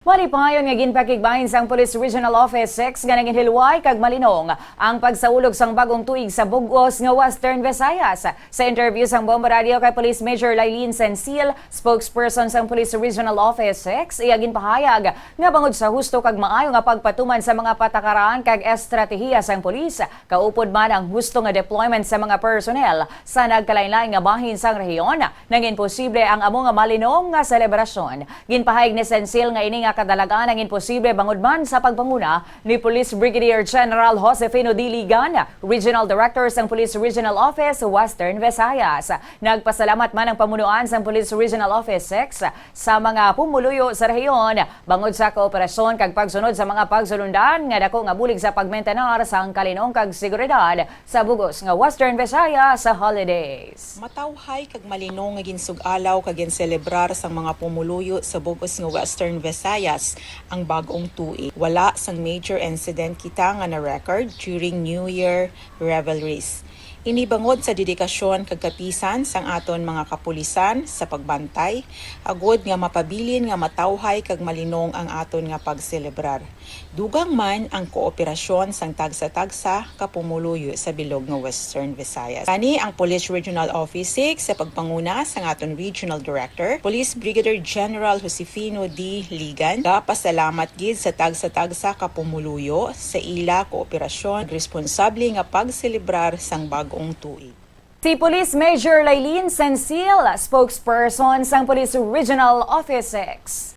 Wali pahayon nga ginpakigbahin sang Police Regional Office 6 nga naginhilway kag malinong ang pagsaulog sang bagong tuig sa bugos nga Western Visayas. Sa interview sang Bomba Radio kay Police Major Lailin Sensil, spokesperson sang Police Regional Office 6, iya ginpahayag nga bangod sa husto kag maayo nga pagpatuman sa mga patakaran kag estratehiya sang pulis, kaupod man ang husto nga deployment sa mga personnel sa nagkalain-lain nga bahin sang rehiyon, naging posible ang amo nga malinong nga selebrasyon. Ginpahayag ni Sensil nga ini nga kadalagan ang imposible bangod man sa pagpanguna ni Police Brigadier General Josefino D. Ligan, Regional Director sang Police Regional Office Western Visayas. Nagpasalamat man ang pamunuan sang Police Regional Office 6 sa mga pumuluyo sa rehiyon bangod sa kooperasyon kag pagsunod sa mga pagsulundan nga dako nga bulig sa pagmentenar sang kalinong kag seguridad sa bugos nga Western Visayas sa holidays. Matawhay kag malinong nga ginsug-alaw kag ginselebrar sang mga pumuluyo sa bugos nga Western Visayas ang bagong tuig. Wala sang major incident kita nga na-record during New Year revelries. Inibangod sa dedikasyon kag kapisan sang aton mga kapulisan sa pagbantay, agod nga mapabilin nga matawhay kag malinong ang aton nga pagselebrar. Dugang man ang kooperasyon sang tagsa-tagsa kapumuluyo sa bilog nga Western Visayas. Kani ang Police Regional Office 6 sa pagpanguna sang aton Regional Director, Police Brigadier General Josefino D. Ligan, pasalamat gid sa tagsa-tagsa kapumuluyo sa ila kooperasyon responsable nga pagselebrar sang bagong tuig. Si Police Major Lailin Sensil, spokesperson sang Police Regional Office 6.